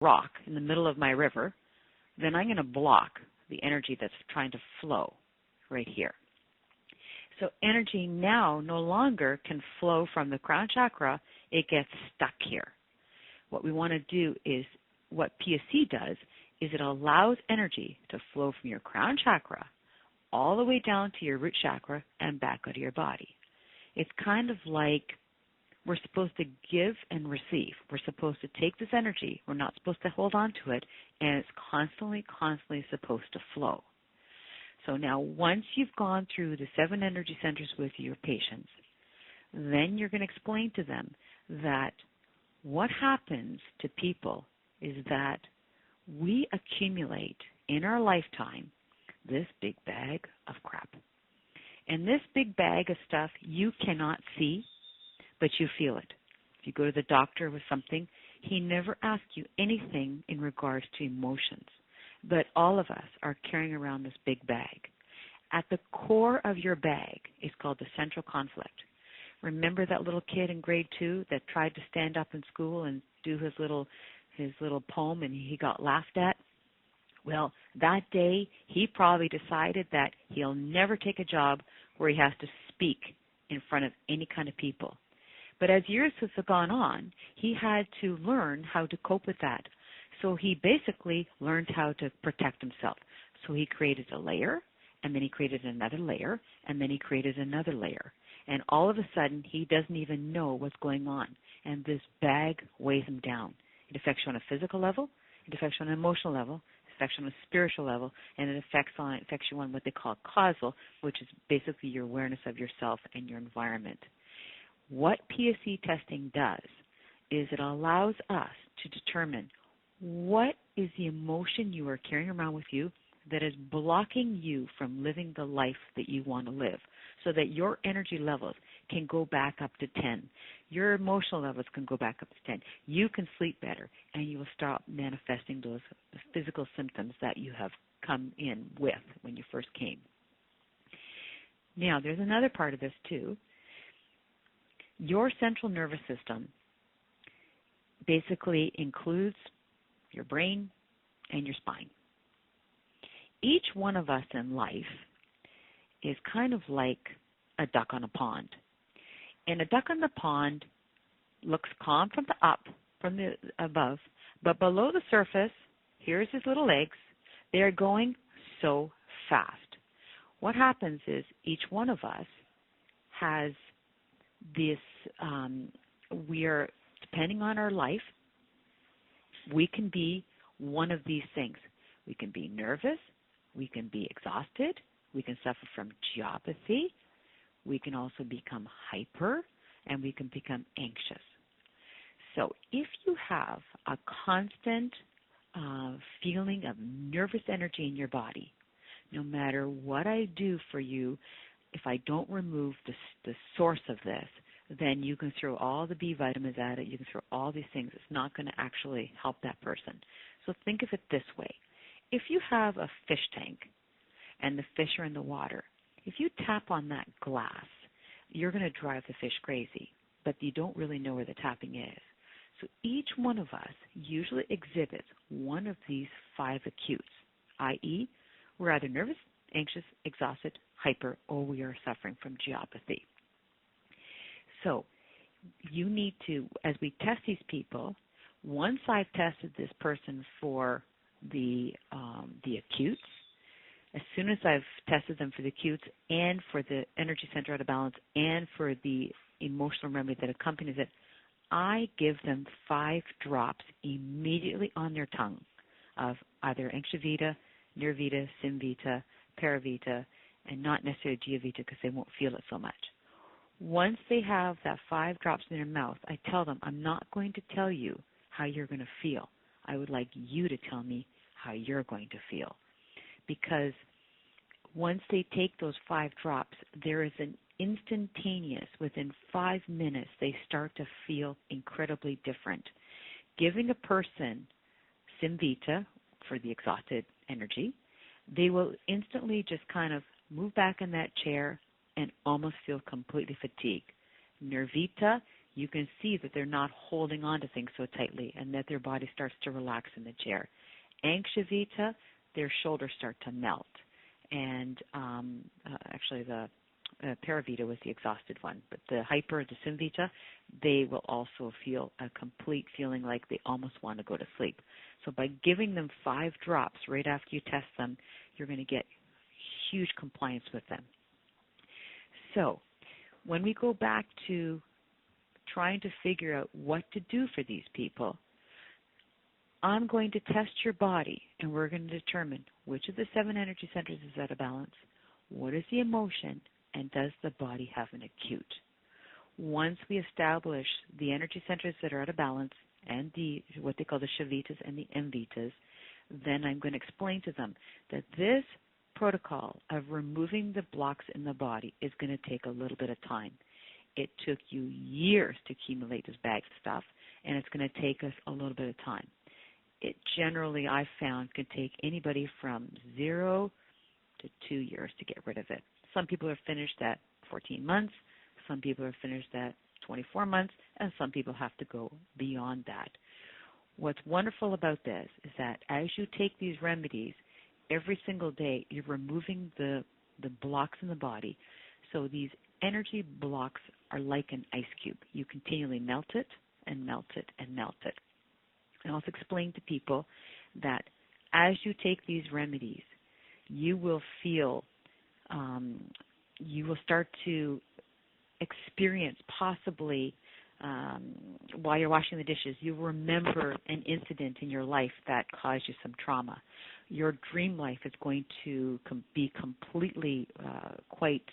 rock in the middle of my river, then I'm going to block the energy that's trying to flow right here. So energy now no longer can flow from the crown chakra. It gets stuck here. What we want to do is, what PSE does, is it allows energy to flow from your crown chakra all the way down to your root chakra and back out of your body. It's kind of like we're supposed to give and receive. We're supposed to take this energy. We're not supposed to hold on to it, and it's constantly supposed to flow. So now once you've gone through the 7 energy centers with your patients, then you're going to explain to them that what happens to people is that we accumulate in our lifetime this big bag of crap. And this big bag of stuff you cannot see, but you feel it. If you go to the doctor with something, he never asks you anything in regards to emotions. But all of us are carrying around this big bag. At the core of your bag is called the central conflict. Remember that little kid in grade 2 that tried to stand up in school and do his little poem and he got laughed at? Well, that day he probably decided that he'll never take a job where he has to speak in front of any kind of people. But as years have gone on, he had to learn how to cope with that. So he basically learned how to protect himself. So he created a layer, and then he created another layer, and then he created another layer. And all of a sudden, he doesn't even know what's going on. And this bag weighs him down. It affects you on a physical level, it affects you on an emotional level, it affects you on a spiritual level, and it affects you on what they call causal, which is basically your awareness of yourself and your environment. What PSE testing does is it allows us to determine what is the emotion you are carrying around with you that is blocking you from living the life that you want to live, so that your energy levels can go back up to 10. Your emotional levels can go back up to 10. You can sleep better, and you will stop manifesting those physical symptoms that you have come in with when you first came. Now, there's another part of this too. Your central nervous system basically includes your brain and your spine. Each one of us in life is kind of like a duck on a pond. And a duck on the pond looks calm from the above, but below the surface, here's his little legs. They are going so fast. What happens is each one of us has this, we are, depending on our life, we can be one of these things. We can be nervous, we can be exhausted, we can suffer from geopathy, we can also become hyper, and we can become anxious. So if you have a constant feeling of nervous energy in your body, no matter what I do for you, if I don't remove the source of this, then you can throw all the B vitamins at it, you can throw all these things. It's not going to actually help that person. So think of it this way. If you have a fish tank and the fish are in the water, if you tap on that glass, you're going to drive the fish crazy, but you don't really know where the tapping is. So each one of us usually exhibits one of these 5 acutes, i.e., we're either nervous, anxious, exhausted, hyper, or we are suffering from geopathy. So you need to, as we test these people, once I've tested this person for the acutes, as soon as I've tested them for the acutes and for the energy center out of balance and for the emotional memory that accompanies it, I give them 5 drops immediately on their tongue of either Anxia-Vita, Nirvita, Simvita, Paravita, and not necessarily Gia-Vita because they won't feel it so much. Once they have that 5 drops in their mouth, I tell them, I'm not going to tell you how you're going to feel. I would like you to tell me how you're going to feel. Because once they take those 5 drops, there is an instantaneous, within 5 minutes, they start to feel incredibly different. Giving a person Simvita for the exhausted energy, they will instantly just kind of move back in that chair and almost feel completely fatigued. Nirvita, you can see that they're not holding on to things so tightly and that their body starts to relax in the chair. Anxia-Vita, their shoulders start to melt. And actually the Paravita was the exhausted one, but the Hyper, the Simvita, they will also feel a complete feeling like they almost want to go to sleep. So by giving them 5 drops right after you test them, you're going to get huge compliance with them. So when we go back to trying to figure out what to do for these people, I'm going to test your body, and we're going to determine which of the 7 energy centers is out of balance, what is the emotion, and does the body have an acute. Once we establish the energy centers that are out of balance and what they call the Shavitas and the Mvitas, then I'm going to explain to them that this protocol of removing the blocks in the body is going to take a little bit of time. It took you years to accumulate this bag of stuff, and it's going to take us a little bit of time. It generally, I've found, can take anybody from 0 to 2 years to get rid of it. Some people are finished at 14 months, some people are finished at 24 months, and some people have to go beyond that. What's wonderful about this is that as you take these remedies, every single day you're removing the blocks in the body. So these energy blocks are like an ice cube. You continually melt it and melt it and melt it. I also explain to people that as you take these remedies, you will feel, you will start to experience possibly while you're washing the dishes, you remember an incident in your life that caused you some trauma. Your dream life is going to be completely quite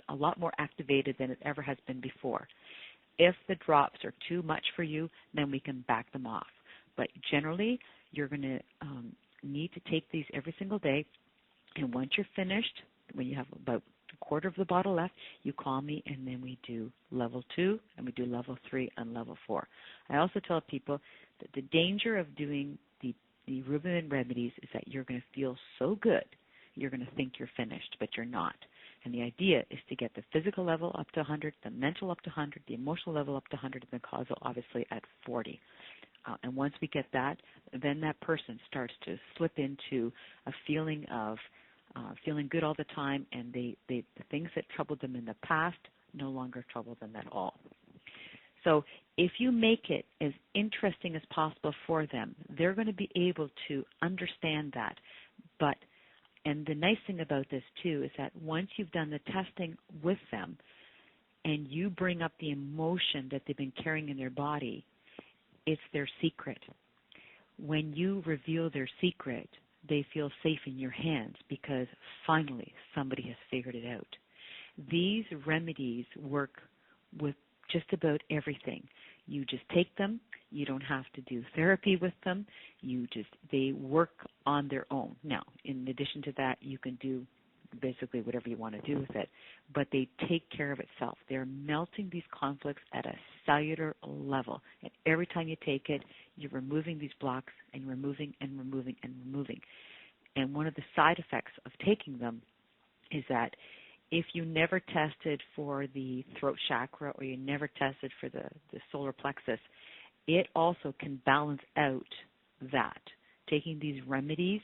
a lot more activated than it ever has been before. If the drops are too much for you, then we can back them off. But generally, you're going to need to take these every single day. And once you're finished, when you have about a quarter of the bottle left, you call me, and then we do level 2, and we do level 3 and level 4. I also tell people that the danger of doing the rumen remedies is that you're going to feel so good, you're going to think you're finished, but you're not. And the idea is to get the physical level up to 100, the mental up to 100, the emotional level up to 100, and the causal obviously at 40. And once we get that, then that person starts to slip into a feeling of feeling good all the time, and the things that troubled them in the past no longer trouble them at all. So if you make it as interesting as possible for them, they're going to be able to understand that. And the nice thing about this, too, is that once you've done the testing with them and you bring up the emotion that they've been carrying in their body, it's their secret. When you reveal their secret, they feel safe in your hands because finally somebody has figured it out. These remedies work with just about everything. You just take them. You don't have to do therapy with them. They work on their own. Now, in addition to that, you can do basically whatever you want to do with it, but they take care of itself. They're melting these conflicts at a cellular level. And every time you take it, you're removing these blocks and removing and removing and removing. And one of the side effects of taking them is that if you never tested for the throat chakra or you never tested for the solar plexus, it also can balance out that. Taking these remedies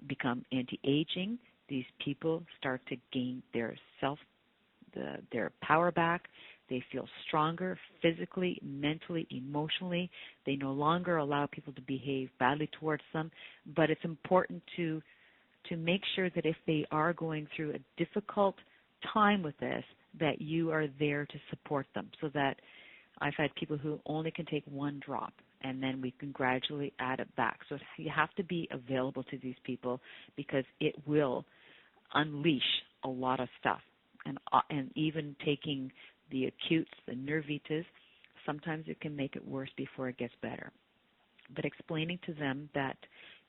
become anti-aging. These people start to gain their power back. They feel stronger physically, mentally, emotionally. They no longer allow people to behave badly towards them. But it's important to make sure that if they are going through a difficult time with this, that you are there to support them. So that I've had people who only can take 1 drop, and then we can gradually add it back. So you have to be available to these people because it will unleash a lot of stuff. And even taking the acutes, the nervitas, sometimes it can make it worse before it gets better. But explaining to them that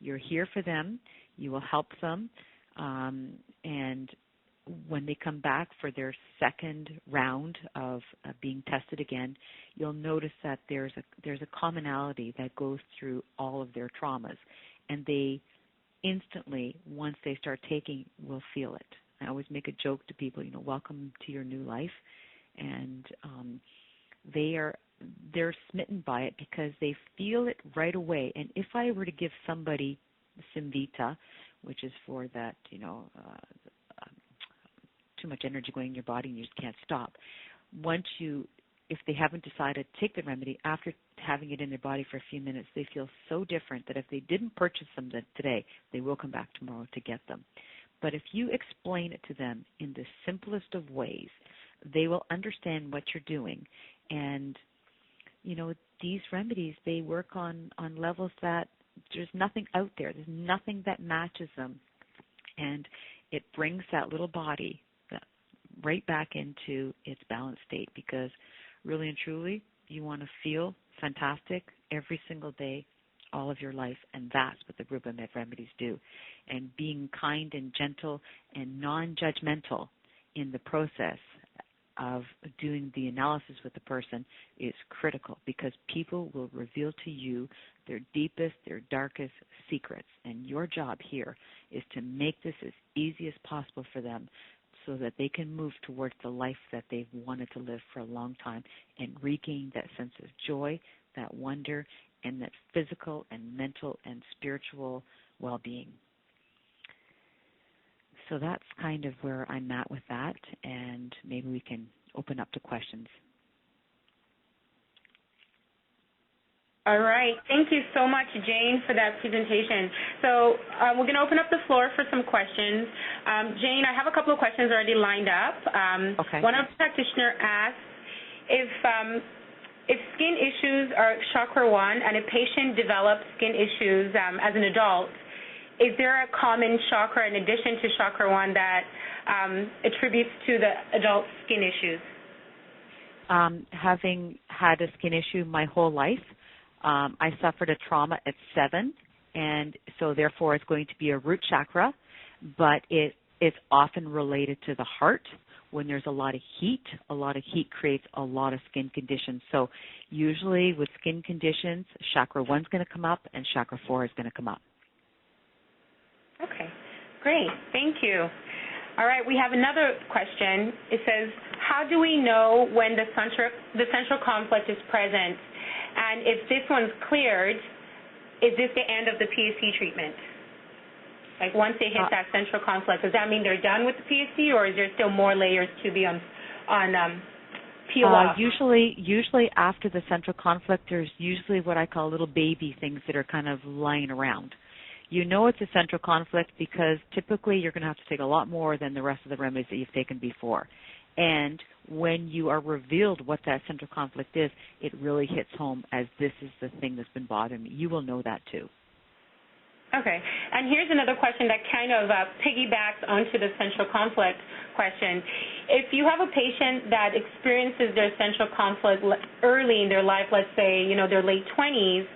you're here for them, you will help them, and when they come back for their second round of being tested again, you'll notice that there's a commonality that goes through all of their traumas, and they instantly, once they start taking, will feel it. I always make a joke to people, welcome to your new life, and they're smitten by it because they feel it right away. And if I were to give somebody Simvita, which is for that, too much energy going in your body and you just can't stop. If they haven't decided to take the remedy, after having it in their body for a few minutes, they feel so different that if they didn't purchase them today, they will come back tomorrow to get them. But if you explain it to them in the simplest of ways, they will understand what you're doing. And, these remedies, they work on levels that there's nothing out there. There's nothing that matches them. And it brings that little body right back into its balanced state, because really and truly, you want to feel fantastic every single day, all of your life, and that's what the Rubomed remedies do. And being kind and gentle and non-judgmental in the process of doing the analysis with the person is critical, because people will reveal to you their deepest, their darkest secrets. And your job here is to make this as easy as possible for them so that they can move towards the life that they've wanted to live for a long time and regain that sense of joy, that wonder, and that physical and mental and spiritual well-being. So that's kind of where I'm at with that, and maybe we can open up to questions. All right. Thank you so much, Jane, for that presentation. So we're going to open up the floor for some questions. Jane, I have a couple of questions already lined up. Okay. One of the practitioners asked if skin issues are chakra 1 and a patient develops skin issues as an adult, is there a common chakra in addition to chakra 1 that attributes to the adult skin issues? Having had a skin issue my whole life, I suffered a trauma at 7, and so therefore it's going to be a root chakra, but it's often related to the heart. When there's a lot of heat creates a lot of skin conditions. So usually with skin conditions, chakra 1 is going to come up and chakra 4 is going to come up. Okay, great. Thank you. All right, we have another question. It says, how do we know when the central conflict is present? And if this one's cleared, is this the end of the PSE treatment? Like once they hit that central conflict, does that mean they're done with the PSE, or is there still more layers to be peel off? Usually after the central conflict, there's usually what I call little baby things that are kind of lying around. You know it's a central conflict because typically you're going to have to take a lot more than the rest of the remedies that you've taken before. And when you are revealed what that central conflict is, it really hits home as this is the thing that's been bothering me. You will know that too. Okay. And here's another question that kind of piggybacks onto the central conflict question. If you have a patient that experiences their central conflict early in their life, let's say, their late 20s,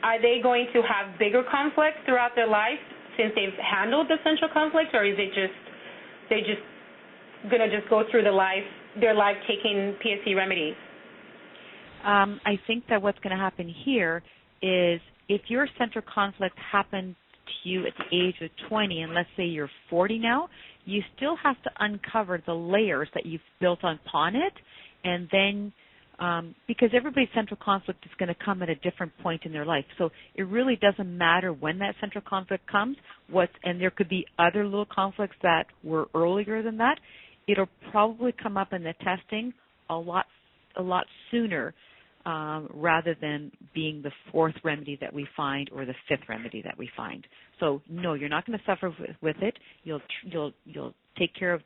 are they going to have bigger conflicts throughout their life since they've handled the central conflict, or is it they're just going to just go through their life taking PSE remedies? I think that what's going to happen here is if your central conflict happened to you at the age of 20, and let's say you're 40 now, you still have to uncover the layers that you've built upon it, and then because everybody's central conflict is going to come at a different point in their life. So it really doesn't matter when that central conflict comes, and there could be other little conflicts that were earlier than that. It'll probably come up in the testing a lot sooner rather than being the 4th remedy that we find or the 5th remedy that we find. So no, you're not going to suffer with it. You'll take care of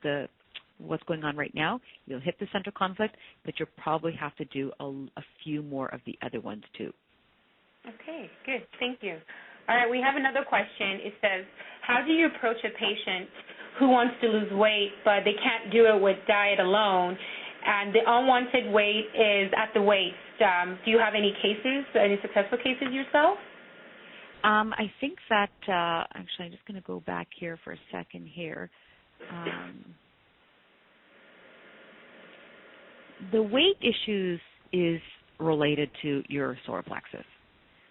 what's going on right now. You'll hit the central conflict, but you'll probably have to do a few more of the other ones too. Okay, good. Thank you. All right, we have another question. It says, how do you approach a patient who wants to lose weight, but they can't do it with diet alone, and the unwanted weight is at the waist? Do you have any successful cases yourself? I think that, actually, I'm just going to go back here for a second here. The weight issues is related to your solar plexus.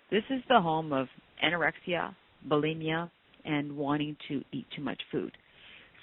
This is the home of anorexia, bulimia, and wanting to eat too much food.